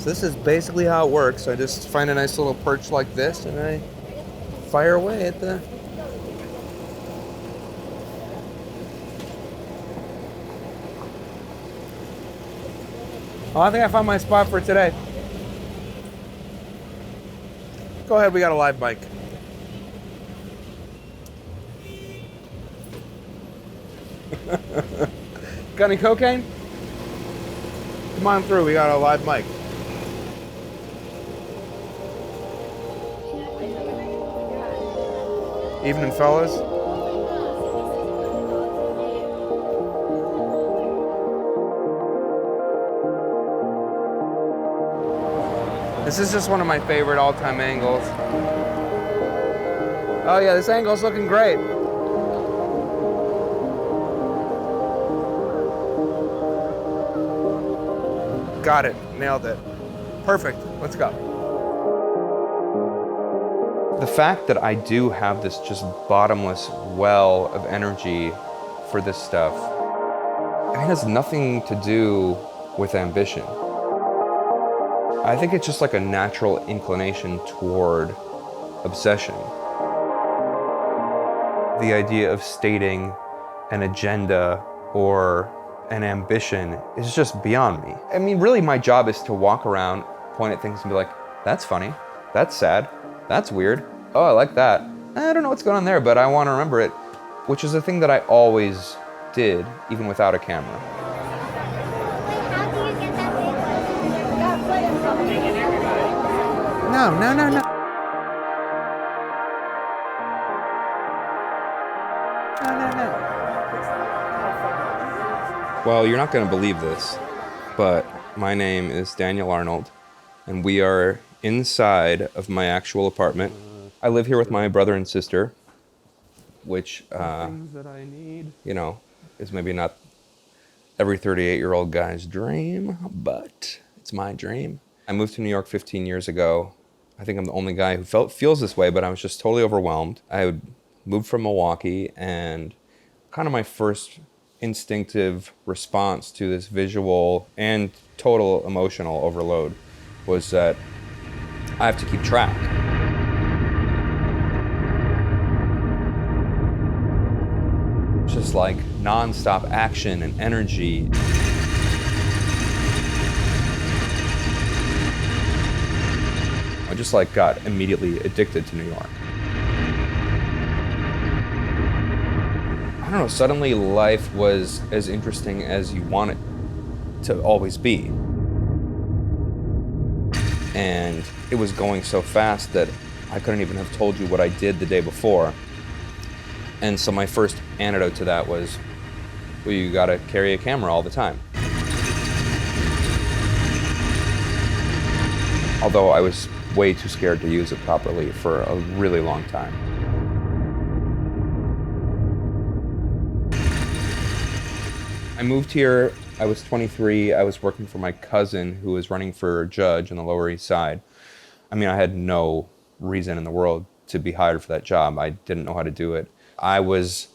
So this is basically how it works. I just find a nice little perch like this and I fire away at the... Oh, I think I found my spot for today. Go ahead, we got a live mic. Got any cocaine? Come on through, we got a live mic. Evening, fellas. This is just one of my favorite all-time angles. Oh yeah, this angle's looking great. Got it, nailed it. Perfect, let's go. The fact that I do have this just bottomless well of energy for this stuff, it has nothing to do with ambition. I think it's just like a natural inclination toward obsession. The idea of stating an agenda or an ambition is just beyond me. I mean, really my job is to walk around, point at things and be like, that's funny, that's sad, that's weird, oh, I like that. I don't know what's going on there, but I want to remember it, which is a thing that I always did, even without a camera. No. Well, you're not going to believe this, but my name is Daniel Arnold, and we are inside of my actual apartment. I live here with my brother and sister, which, you know, is maybe not every 38-year-old guy's dream, but it's my dream. I moved to New York 15 years ago. I think I'm the only guy who feels this way, but I was just totally overwhelmed. I moved from Milwaukee, and kind of my first instinctive response to this visual and total emotional overload was that I have to keep track. Just like nonstop action and energy. I just like got immediately addicted to New York. I don't know, suddenly life was as interesting as you want it to always be. And it was going so fast that I couldn't even have told you what I did the day before. And so my first antidote to that was, well, you gotta carry a camera all the time. Although I was way too scared to use it properly for a really long time. I moved here, I was 23, I was working for my cousin who was running for judge on the Lower East Side. I mean, I had no reason in the world to be hired for that job. I didn't know how to do it. I was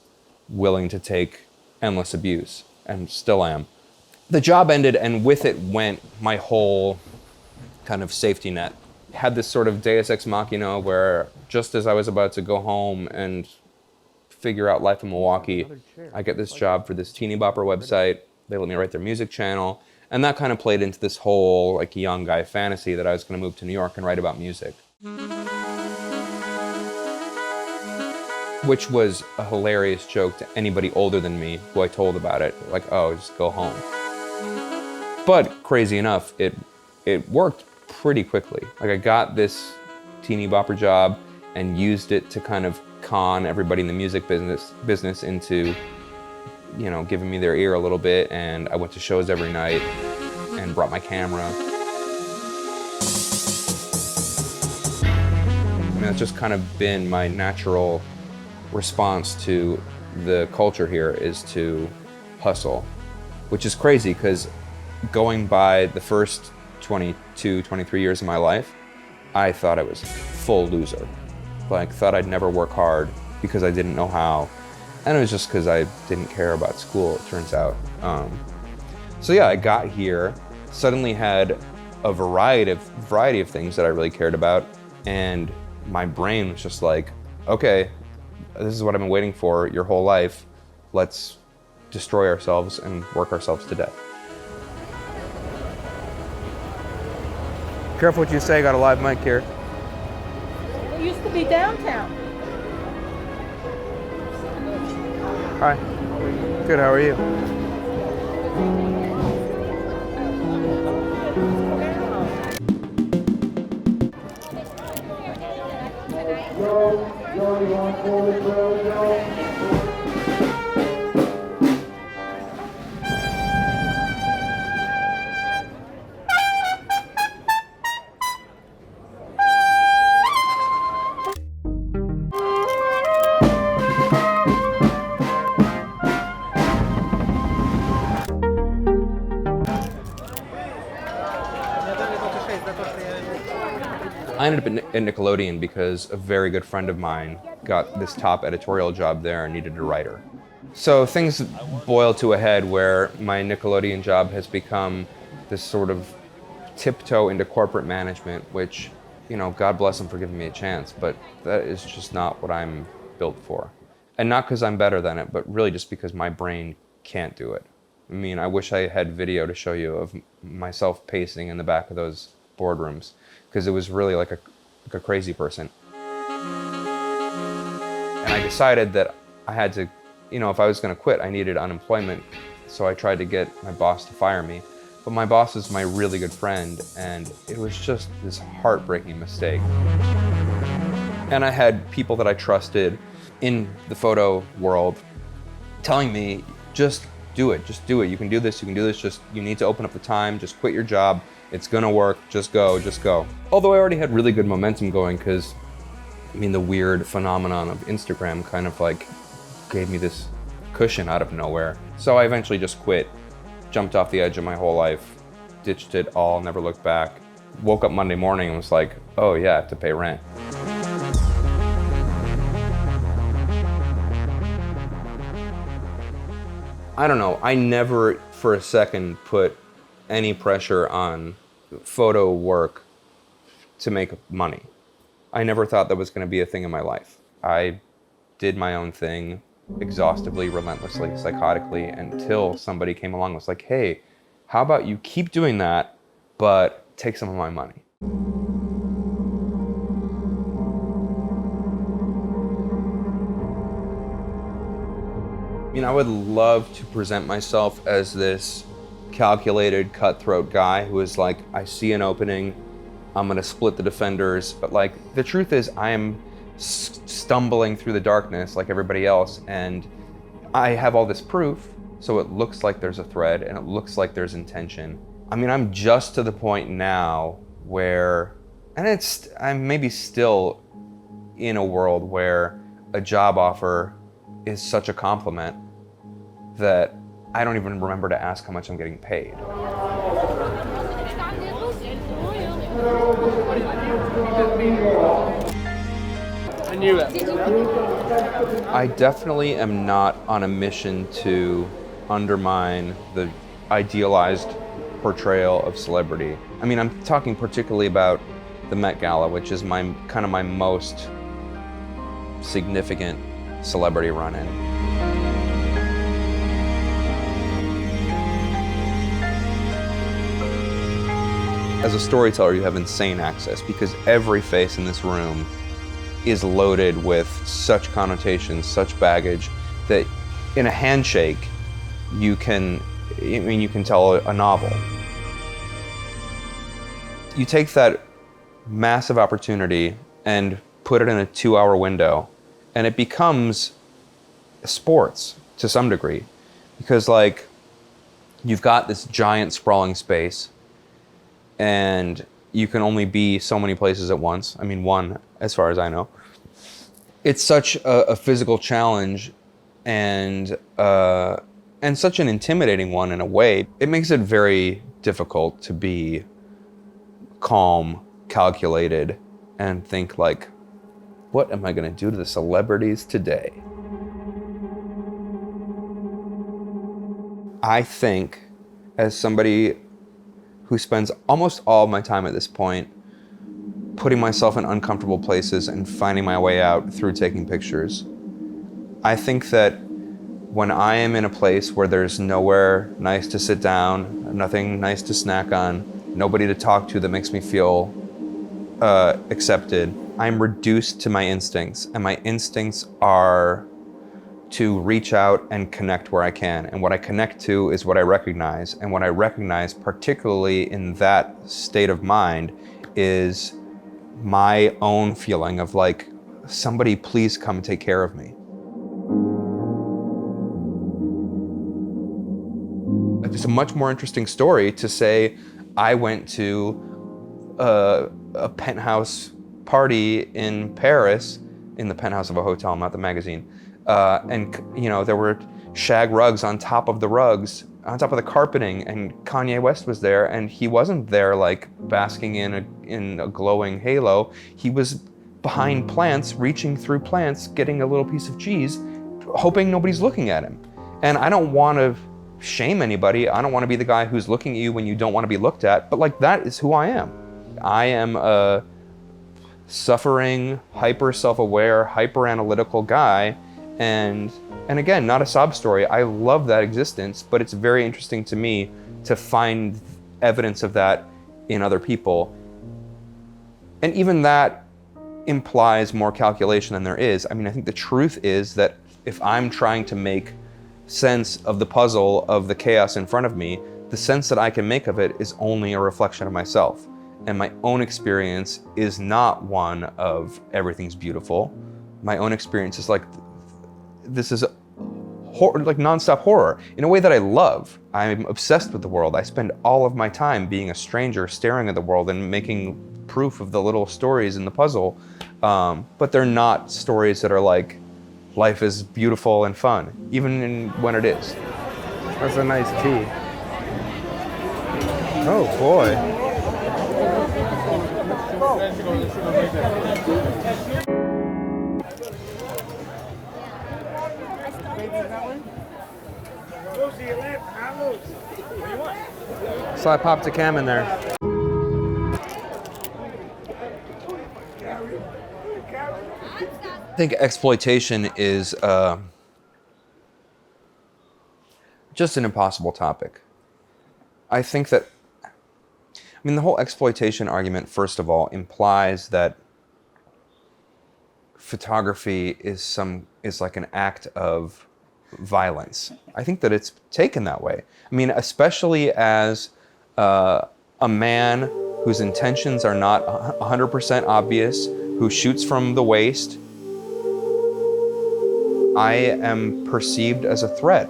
willing to take endless abuse, and still am. The job ended, and with it went my whole kind of safety net. Had this sort of deus ex machina where just as I was about to go home and figure out life in Milwaukee, I get this job for this teeny bopper website. They let me write their music channel. And that kind of played into this whole like young guy fantasy that I was going to move to New York and write about music. Which was a hilarious joke to anybody older than me who I told about it. Like, oh, just go home. But crazy enough, it worked pretty quickly. Like I got this teeny bopper job and used it to kind of con everybody in the music business into, you know, giving me their ear a little bit, and I went to shows every night and brought my camera. I mean, that's just kind of been my natural response to the culture here, is to hustle, which is crazy because going by the first 22, 23 years of my life, I thought I was a full loser. Like, thought I'd never work hard because I didn't know how. And it was just because I didn't care about school, it turns out. So yeah, I got here, suddenly had a variety of things that I really cared about. And my brain was just like, okay, this is what I've been waiting for your whole life. Let's destroy ourselves and work ourselves to death. Careful what you say, got a live mic here. It used to be downtown. Hi. Good, how are you? I ended up at Nickelodeon because a very good friend of mine got this top editorial job there and needed a writer. So things boiled to a head where my Nickelodeon job has become this sort of tiptoe into corporate management, which, you know, God bless them for giving me a chance, but that is just not what I'm built for. And not because I'm better than it, but really just because my brain can't do it. I mean, I wish I had video to show you of myself pacing in the back of those boardrooms, because it was really like a crazy person. And I decided that I had to, you know, if I was going to quit, I needed unemployment. So I tried to get my boss to fire me. But my boss is my really good friend, and it was just this heartbreaking mistake. And I had people that I trusted in the photo world telling me, just do it, you can do this, just, you need to open up the time, just quit your job, it's gonna work, just go. Although I already had really good momentum going, because, I mean, the weird phenomenon of Instagram kind of like gave me this cushion out of nowhere. So I eventually just quit, jumped off the edge of my whole life, ditched it all, never looked back. Woke up Monday morning and was like, oh yeah, I have to pay rent. I don't know, I never for a second put any pressure on photo work to make money. I never thought that was going to be a thing in my life. I did my own thing exhaustively, relentlessly, psychotically, until somebody came along and was like, hey, how about you keep doing that, but take some of my money? I mean, I would love to present myself as this calculated, cutthroat guy who is like, I see an opening, I'm gonna split the defenders. But like, the truth is I am stumbling through the darkness like everybody else, and I have all this proof, so it looks like there's a thread and it looks like there's intention. I mean, I'm just to the point now where, and I'm maybe still in a world where a job offer is such a compliment that I don't even remember to ask how much I'm getting paid. I knew it. I definitely am not on a mission to undermine the idealized portrayal of celebrity. I mean, I'm talking particularly about the Met Gala, which is my most significant celebrity run-in. As a storyteller, you have insane access because every face in this room is loaded with such connotations, such baggage, that in a handshake, you can tell a novel. You take that massive opportunity and put it in a 2-hour window, and it becomes sports to some degree, because like, you've got this giant sprawling space, and you can only be so many places at once. I mean, one, as far as I know. It's such a physical challenge, and such an intimidating one in a way. It makes it very difficult to be calm, calculated, and think like, what am I gonna do to the celebrities today? I think, as somebody who spends almost all of my time at this point putting myself in uncomfortable places and finding my way out through taking pictures. I think that when I am in a place where there's nowhere nice to sit down, nothing nice to snack on, nobody to talk to that makes me feel accepted, I'm reduced to my instincts, and my instincts are to reach out and connect where I can. And what I connect to is what I recognize. And what I recognize, particularly in that state of mind, is my own feeling of like, somebody please come take care of me. It's a much more interesting story to say I went to a penthouse party in Paris, in the penthouse of a hotel, not the magazine, and you know, there were shag rugs on top of the rugs, on top of the carpeting, and Kanye West was there, and he wasn't there like basking in a glowing halo. He was behind plants, reaching through plants, getting a little piece of cheese, hoping nobody's looking at him. And I don't want to shame anybody. I don't want to be the guy who's looking at you when you don't want to be looked at, but like, that is who I am. I am a suffering, hyper self-aware, hyper analytical guy, and again, not a sob story. I love that existence, but it's very interesting to me to find evidence of that in other people. And even that implies more calculation than there is. I mean, I think the truth is that if I'm trying to make sense of the puzzle of the chaos in front of me, the sense that I can make of it is only a reflection of myself. And my own experience is not one of everything's beautiful. My own experience is like, this is like nonstop horror in a way that I love. I'm obsessed with the world. I spend all of my time being a stranger, staring at the world and making proof of the little stories in the puzzle. But they're not stories that are like, life is beautiful and fun, even when it is. That's a nice tea. Oh boy. So I popped a cam in there. I think exploitation is just an impossible topic. I think that, I mean, the whole exploitation argument, first of all, implies that photography is like an act of violence. I think that it's taken that way. I mean, especially as a man whose intentions are not 100% obvious, who shoots from the waist, I am perceived as a threat.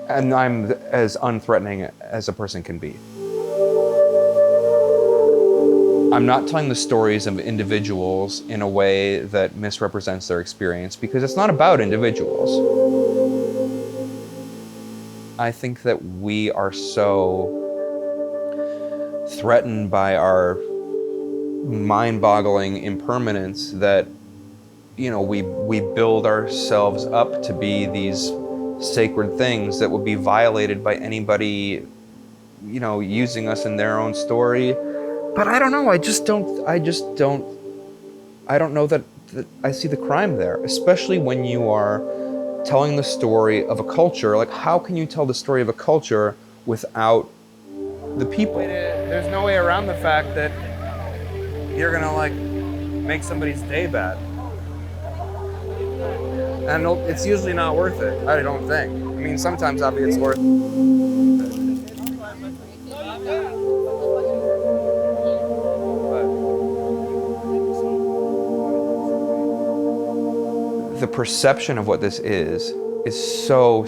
And I'm as unthreatening as a person can be. I'm not telling the stories of individuals in a way that misrepresents their experience, because it's not about individuals. I think that we are so threatened by our mind-boggling impermanence that, you know, we build ourselves up to be these sacred things that would be violated by anybody, you know, using us in their own story. But I don't know, I don't know that I see the crime there, especially when you are telling the story of a culture. Like, how can you tell the story of a culture without the people? There's no way around the fact that you're gonna like make somebody's day bad. And it's usually not worth it, I don't think. I mean, sometimes obviously it's worth it. The perception of what this is so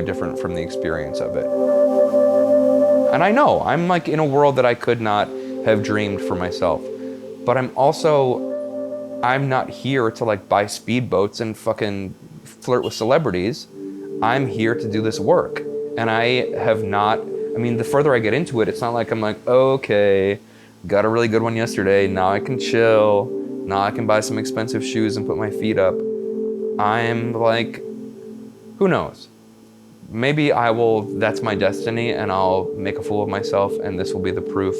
different from the experience of it. And I know, I'm like in a world that I could not have dreamed for myself. But I'm not here to like buy speedboats and fucking flirt with celebrities. I'm here to do this work. And I have not, I mean, the further I get into it, it's not like I'm like, okay, got a really good one yesterday, now I can chill, now I can buy some expensive shoes and put my feet up. I'm like, who knows? maybe that's my destiny, and I'll make a fool of myself, and this will be the proof,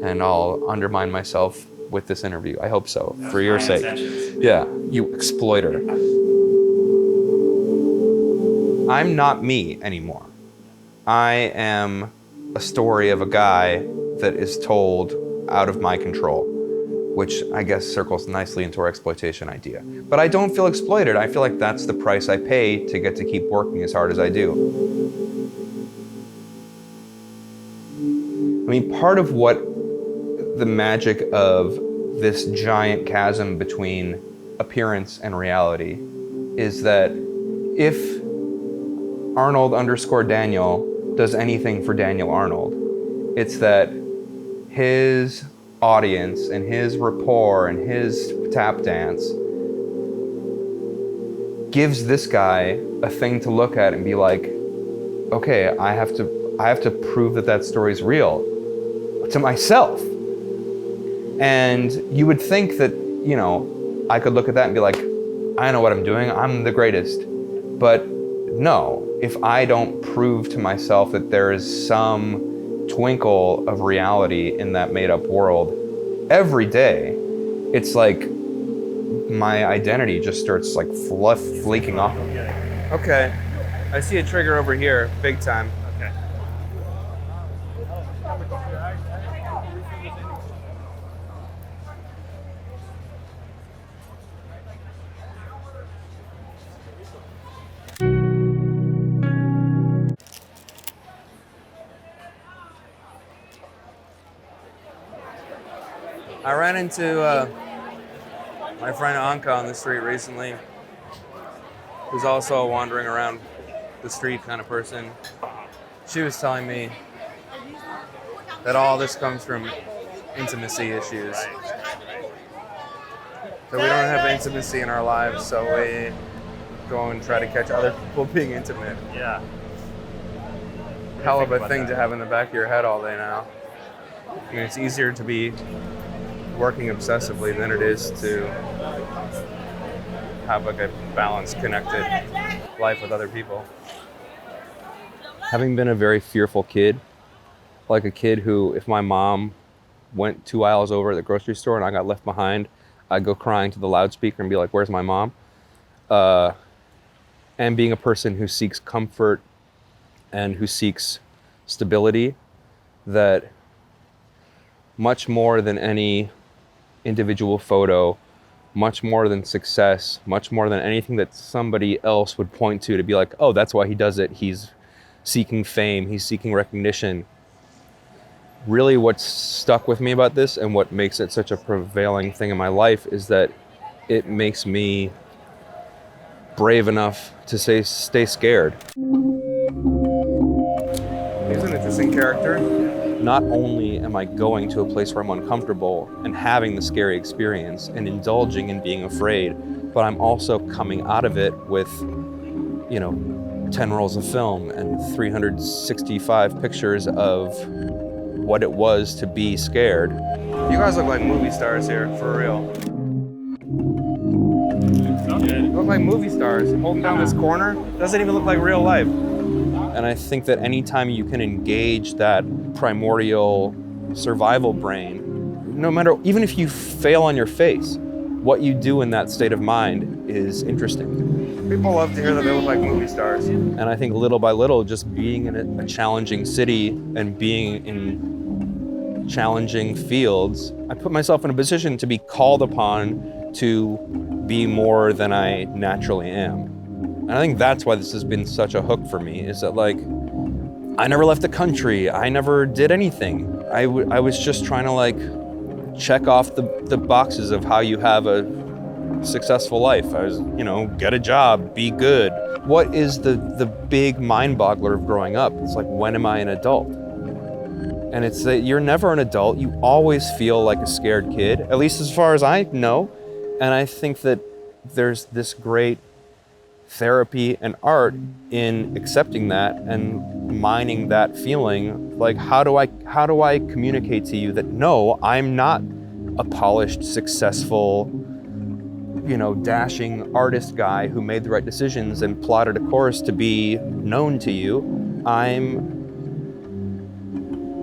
and I'll undermine myself with this interview. I hope so, for your sake. Yeah, you exploiter. I'm not me anymore. I am a story of a guy that is told out of my control, which I guess circles nicely into our exploitation idea. But I don't feel exploited. I feel like that's the price I pay to get to keep working as hard as I do. I mean, part of what the magic of this giant chasm between appearance and reality is that if Arnold_Daniel does anything for Daniel Arnold, it's that his audience and his rapport and his tap dance gives this guy a thing to look at and be like, okay, I have to prove that story's real to myself. And you would think that, you know, I could look at that and be like, I know what I'm doing, I'm the greatest. But no, if I don't prove to myself that there is some twinkle of reality in that made up world every day, it's like my identity just starts like fleeking off. Okay, I see a trigger over here, big time. Okay. I ran into my friend Anka on the street recently, who's also a wandering around the street kind of person. She was telling me that all this comes from intimacy issues. That we don't have intimacy in our lives, so we go and try to catch other people being intimate. Yeah. Hell of a thing to have in the back of your head all day now. I mean, it's easier to be working obsessively than it is to have like a balanced, connected life with other people. Having been a very fearful kid, like a kid who, if my mom went 2 aisles over at the grocery store and I got left behind, I'd go crying to the loudspeaker and be like, where's my mom? And being a person who seeks comfort and who seeks stability, that much more than any individual photo, much more than success, much more than anything that somebody else would point to be like, oh, that's why he does it. He's seeking fame, he's seeking recognition. Really what's stuck with me about this and what makes it such a prevailing thing in my life is that it makes me brave enough to stay scared. He's an interesting character. Not only am I going to a place where I'm uncomfortable and having the scary experience and indulging in being afraid, but I'm also coming out of it with, 10 rolls of film and 365 pictures of what it was to be scared. You guys look like movie stars here, for real. You look like movie stars. Holding down this corner doesn't even look like real life. And I think that anytime you can engage that primordial survival brain, no matter, even if you fail on your face, what you do in that state of mind is interesting. People love to hear that they look like movie stars. And I think little by little, just being in a challenging city and being in challenging fields, I put myself in a position to be called upon to be more than I naturally am. And I think that's why this has been such a hook for me, is that like, I never left the country. I never did anything. I was just trying to like check off the boxes of how you have a successful life. I was, get a job, be good. What is the big mind boggler of growing up? It's like, when am I an adult? And it's that you're never an adult. You always feel like a scared kid, at least as far as I know. And I think that there's this great therapy and art in accepting that and mining that feeling. Like, how do I communicate to you that no, I'm not a polished, successful dashing artist guy who made the right decisions and plotted a course to be known to you. I'm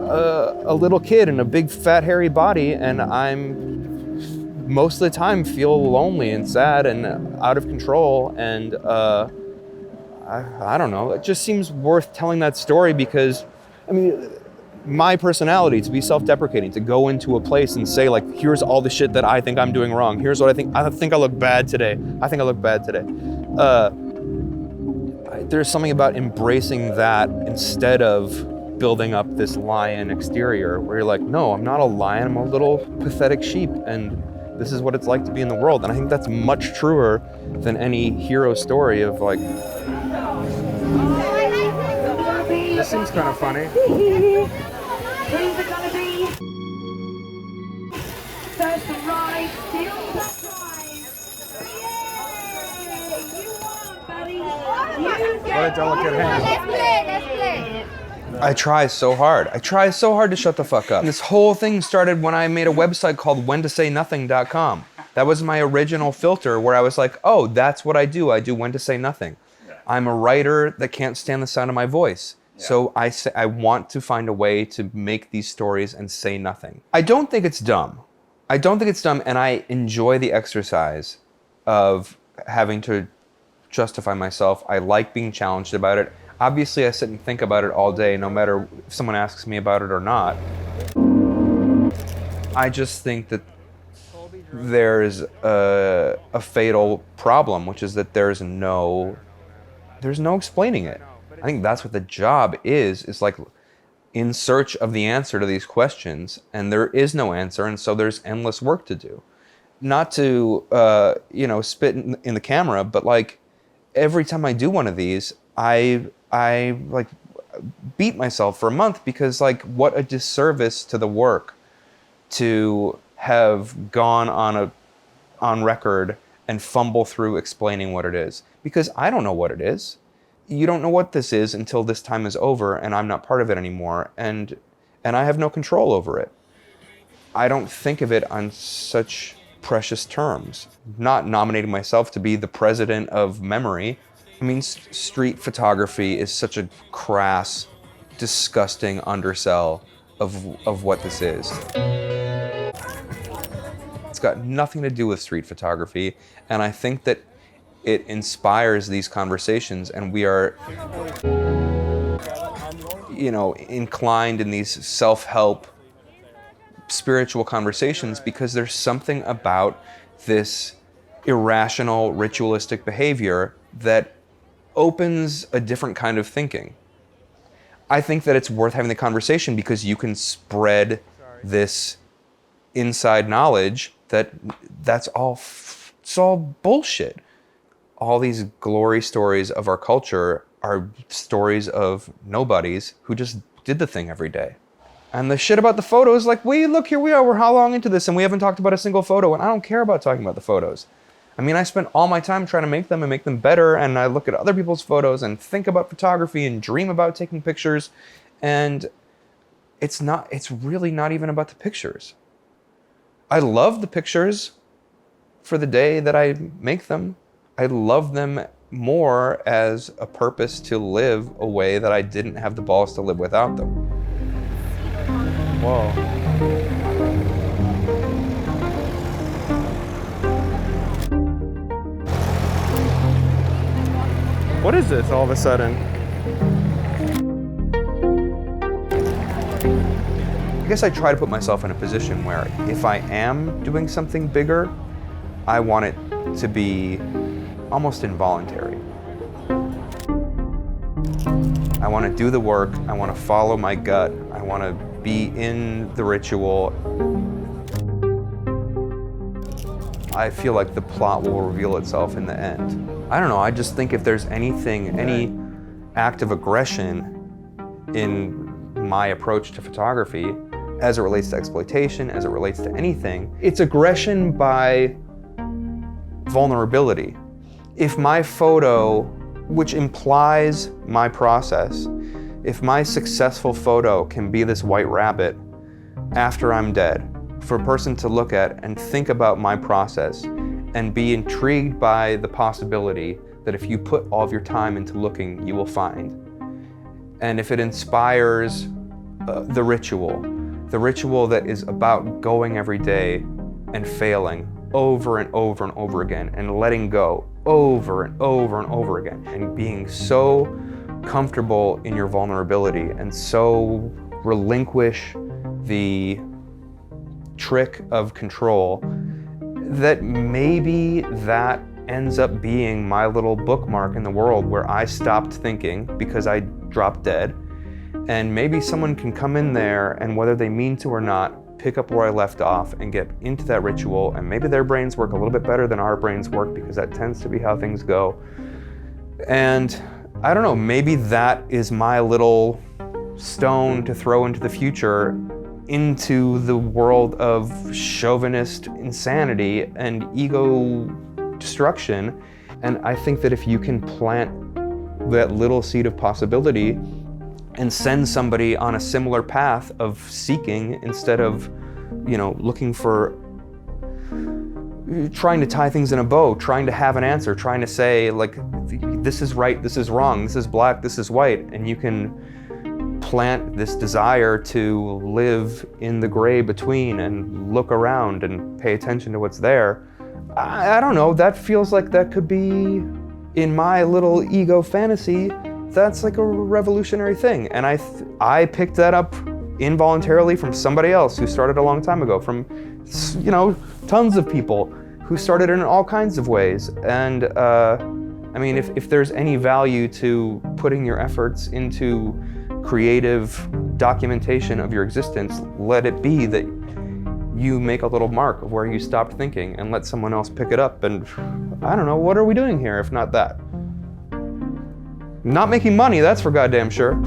a little kid in a big fat hairy body, and I'm most of the time feel lonely and sad and out of control, and I don't know. It just seems worth telling that story because, my personality to be self-deprecating, to go into a place and say like, here's all the shit that I think I'm doing wrong. Here's what I think I look bad today. There's something about embracing that instead of building up this lion exterior where you're like, no, I'm not a lion, I'm a little pathetic sheep, and this is what it's like to be in the world. And I think that's much truer than any hero story of like, this seems kind of funny. Who's it gonna be? First to rise, still the prize. Yay! You won, buddy. What a delicate hand. Let's play. I try so hard. To shut the fuck up. This whole thing started when I made a website called whentosaynothing.com. That was my original filter where I was like, oh, that's what I do. I do when to say nothing. I'm a writer that can't stand the sound of my voice. So I want to find a way to make these stories and say nothing. I don't think it's dumb. And I enjoy the exercise of having to justify myself. I like being challenged about it. Obviously, I sit and think about it all day, no matter if someone asks me about it or not. I just think that there's a fatal problem, which is that there's no explaining it. I think that's what the job is like in search of the answer to these questions, and there is no answer, and so there's endless work to do. Not to, spit in the camera, but like every time I do one of these, I like beat myself for a month because like what a disservice to the work to have gone on record and fumble through explaining what it is, because I don't know what it is. You don't know what this is until this time is over and I'm not part of it anymore, and I have no control over it. I don't think of it on such precious terms. Not nominating myself to be the president of memory. Street photography is such a crass, disgusting undersell of what this is. It's got nothing to do with street photography, and I think that it inspires these conversations, and we are, inclined in these self-help spiritual conversations because there's something about this irrational, ritualistic behavior that opens a different kind of thinking. I think that it's worth having the conversation because you can spread this inside knowledge that's all bullshit. All these glory stories of our culture are stories of nobodies who just did the thing every day. And the shit about the photos, like, look, here we are, we're how long into this and we haven't talked about a single photo, and I don't care about talking about the photos. I spent all my time trying to make them and make them better, and I look at other people's photos and think about photography and dream about taking pictures, and it's really not even about the pictures. I love the pictures for the day that I make them. I love them more as a purpose to live a way that I didn't have the balls to live without them. Whoa. What is this all of a sudden? I guess I try to put myself in a position where if I am doing something bigger, I want it to be almost involuntary. I want to do the work, I want to follow my gut, I want to be in the ritual. I feel like the plot will reveal itself in the end. I don't know, I just think if there's any act of aggression in my approach to photography, as it relates to exploitation, as it relates to anything, it's aggression by vulnerability. If my photo, which implies my process, if my successful photo can be this white rabbit after I'm dead, for a person to look at and think about my process and be intrigued by the possibility that if you put all of your time into looking, you will find. And if it inspires the ritual that is about going every day and failing over and over and over again and letting go over and over and over again and being so comfortable in your vulnerability and so relinquish the trick of control that maybe that ends up being my little bookmark in the world where I stopped thinking because I dropped dead. And maybe someone can come in there and, whether they mean to or not, pick up where I left off and get into that ritual, and maybe their brains work a little bit better than our brains work, because that tends to be how things go. And I don't know, maybe that is my little stone to throw into the future, into the world of chauvinist insanity and ego destruction. And I think that if you can plant that little seed of possibility and send somebody on a similar path of seeking, instead of, looking for, trying to tie things in a bow, trying to have an answer, trying to say, like, this is right, this is wrong, this is black, this is white, and you can plant this desire to live in the gray between and look around and pay attention to what's there. I don't know, that feels like that could be, in my little ego fantasy, that's like a revolutionary thing. And I picked that up involuntarily from somebody else who started a long time ago, from, tons of people who started in all kinds of ways. And if there's any value to putting your efforts into creative documentation of your existence, let it be that you make a little mark of where you stopped thinking and let someone else pick it up. And I don't know, what are we doing here if not that? Not making money, that's for goddamn sure.